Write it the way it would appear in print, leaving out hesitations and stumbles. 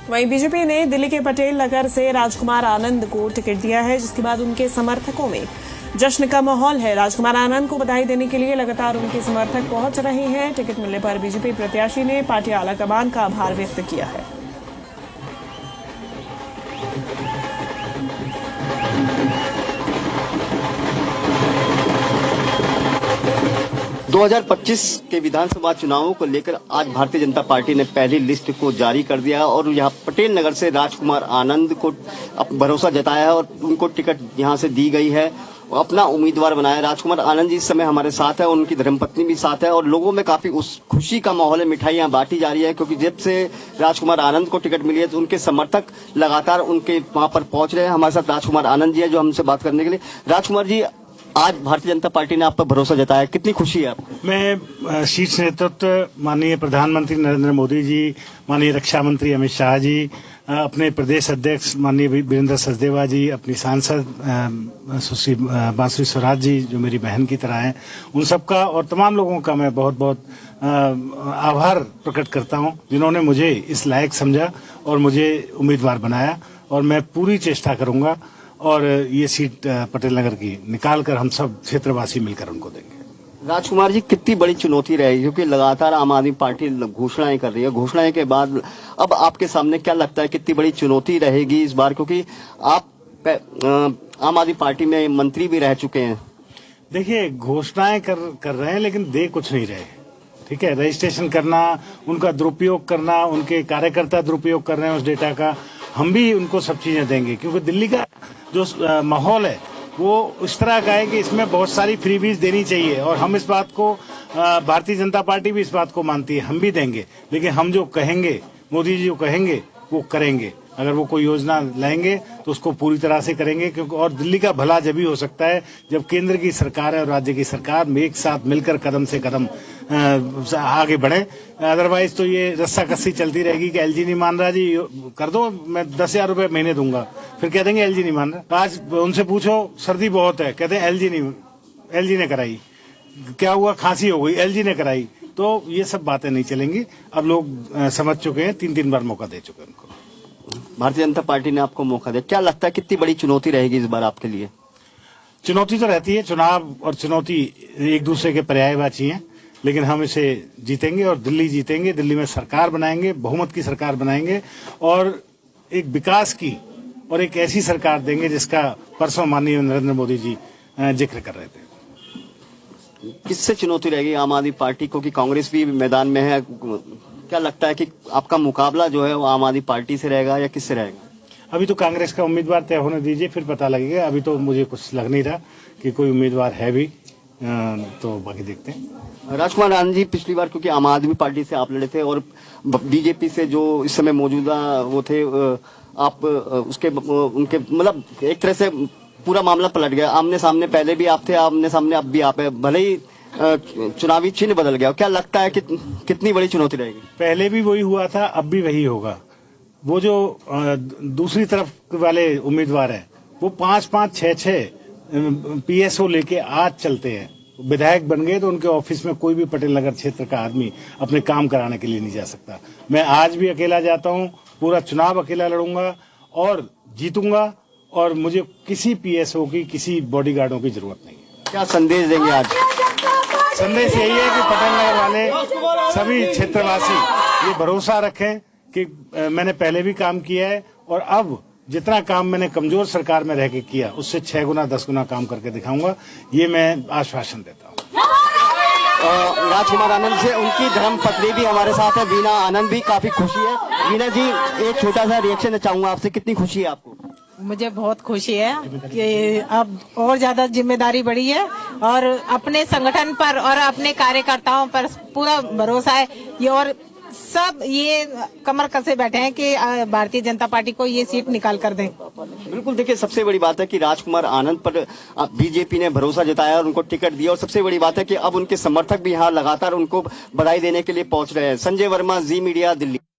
वहीं बीजेपी ने दिल्ली के पटेल नगर से राजकुमार आनंद को टिकट दिया है, जिसके बाद उनके समर्थकों में जश्न का माहौल है। राजकुमार आनंद को बधाई देने के लिए लगातार उनके समर्थक पहुंच रहे हैं। टिकट मिलने पर बीजेपी प्रत्याशी ने पार्टी आलाकमान का आभार व्यक्त किया है। दो 2025 के विधानसभा चुनावों को लेकर आज भारतीय जनता पार्टी ने पहली लिस्ट को जारी कर दिया है और यहाँ पटेल नगर से राजकुमार आनंद को भरोसा जताया है और उनको टिकट यहाँ से दी गई है, अपना उम्मीदवार बनाया। राजकुमार आनंद जी इस समय हमारे साथ है, उनकी धर्मपत्नी भी साथ है और लोगों में काफी उस खुशी का माहौल है। मिठाइयां बांटी जा रही है क्योंकि जब से राजकुमार आनंद को टिकट मिली है तो उनके समर्थक लगातार उनके वहां पर पहुंच रहे हैं। हमारे साथ राजकुमार आनंद जी है जो हमसे बात करने के लिए। राजकुमार जी, आज भारतीय जनता पार्टी ने आप पर भरोसा जताया, कितनी खुशी है आपको? मैं शीर्ष नेतृत्व माननीय प्रधानमंत्री नरेंद्र मोदी जी, माननीय रक्षा मंत्री अमित शाह जी, अपने प्रदेश अध्यक्ष माननीय वीरेंद्र सचदेवा जी, अपनी सांसद सुश्री बांसुरी स्वराज जी जो मेरी बहन की तरह हैं, उन सबका और तमाम लोगों का मैं बहुत बहुत आभार प्रकट करता हूं जिन्होंने मुझे इस लायक समझा और मुझे उम्मीदवार बनाया। और मैं पूरी चेष्टा करूंगा और ये सीट पटेल नगर की निकाल कर हम सब क्षेत्रवासी मिलकर उनको देंगे। राजकुमार जी, कितनी बड़ी चुनौती रहेगी क्योंकि लगातार आम आदमी पार्टी घोषणाएं कर रही है, घोषणाएं के बाद अब आपके सामने क्या लगता है कितनी बड़ी चुनौती रहेगी इस बार, क्योंकि आप आम आदमी पार्टी में मंत्री भी रह चुके हैं? देखिए, घोषणाएं कर रहे हैं लेकिन दे कुछ नहीं रहे। ठीक है, रजिस्ट्रेशन करना, उनका दुरुपयोग करना, उनके कार्यकर्ता दुरुपयोग कर रहे हैं उस डेटा का, हम भी उनको सब चीजें देंगे क्योंकि दिल्ली का जो माहौल है वो इस तरह का है कि इसमें बहुत सारी फ्रीबीज देनी चाहिए और हम इस बात को, भारतीय जनता पार्टी भी इस बात को मानती है, हम भी देंगे। लेकिन हम जो कहेंगे, मोदी जी जो कहेंगे वो करेंगे। अगर वो कोई योजना लाएंगे तो उसको पूरी तरह से करेंगे क्योंकि और दिल्ली का भला जब ही हो सकता है जब केंद्र की सरकार है और राज्य की सरकार में एक साथ मिलकर कदम से कदम आगे बढ़े। अदरवाइज तो ये रस्सा कस्सी चलती रहेगी कि एलजी नहीं मान रहा जी, कर दो, मैं 10,000 रुपए महीने दूंगा, फिर कह देंगे एलजी नहीं मान रहा। आज उनसे पूछो सर्दी बहुत है, कहते हैं एलजी ने कराई, क्या हुआ, खांसी हो गई, एलजी ने कराई। तो ये सब बातें नहीं चलेंगी। अब लोग समझ चुके हैं, 3 बार मौका दे चुके हैं उनको। भारतीय जनता पार्टी ने आपको मौका दिया, क्या लगता है कितनी बड़ी चुनौती रहेगी इस बार आपके लिए? चुनौती तो रहती है, चुनाव और चुनौती एक दूसरे के पर्यायवाची हैं, लेकिन हम इसे जीतेंगे और दिल्ली जीतेंगे। दिल्ली में सरकार बनाएंगे, बहुमत की सरकार बनाएंगे और एक विकास की और एक ऐसी सरकार देंगे जिसका परसों माननीय नरेंद्र मोदी जी जिक्र कर रहे थे। किससे चुनौती रहेगी आम आदमी पार्टी को कि कांग्रेस भी मैदान में है? क्या लगता है कि आपका मुकाबला जो है वो आम आदमी पार्टी से रहेगा या किससे रहेगा? अभी तो कांग्रेस का उम्मीदवार तय होने दीजिए, फिर पता लगेगा। अभी तो मुझे कुछ लग नहीं रहा कि कोई उम्मीदवार है भी, तो बाकी देखते हैं। राजकुमार आनंद जी, पिछली बार क्योंकि आम आदमी पार्टी से आप लड़े थे और बीजेपी से जो इस समय मौजूदा वो थे, आप उसके उनके मतलब एक तरह से पूरा मामला पलट गया। आमने सामने पहले भी आप थे, आमने सामने अब भी आप है, भले ही चुनावी चिन्ह बदल गया। क्या लगता है कि कितनी बड़ी चुनौती रहेगी? पहले भी वही हुआ था, अब भी वही होगा। वो जो दूसरी तरफ वाले उम्मीदवार हैं वो 5-5, 6-6 पीएसओ लेके आज चलते हैं। विधायक बन गए तो उनके ऑफिस में कोई भी पटेल नगर क्षेत्र का आदमी अपने काम कराने के लिए नहीं जा सकता। मैं आज भी अकेला जाता हूं, पूरा चुनाव अकेला लड़ूंगा और जीतूंगा और मुझे किसी पीएसओ की, किसी बॉडीगार्डों की जरूरत नहीं है। क्या संदेश देंगे आज? संदेश यही है कि पटेल नगर वाले सभी क्षेत्रवासी ये भरोसा रखें कि मैंने पहले भी काम किया है और अब जितना काम मैंने कमजोर सरकार में रह के किया उससे 6 गुना 10 गुना काम करके दिखाऊंगा, ये मैं आश्वासन देता हूँ। राजकुमार आनंद से उनकी धर्मपत्नी भी हमारे साथ है, वीना आनंद भी, काफी खुशी है। वीना जी, एक छोटा सा रिएक्शन चाहूंगा आपसे, कितनी खुशी है आपको? मुझे बहुत खुशी है कि अब और ज्यादा जिम्मेदारी बढ़ी है और अपने संगठन पर और अपने कार्यकर्ताओं पर पूरा भरोसा है। ये और सब ये कमर कसे बैठे हैं कि भारतीय जनता पार्टी को ये सीट निकाल कर दें। बिल्कुल, देखिए सबसे बड़ी बात है कि राजकुमार आनंद पर बीजेपी ने भरोसा जताया और उनको टिकट दिया और सबसे बड़ी बात है कि अब उनके समर्थक भी यहाँ लगातार उनको बधाई देने के लिए पहुंच रहे हैं। संजय वर्मा, जी मीडिया, दिल्ली।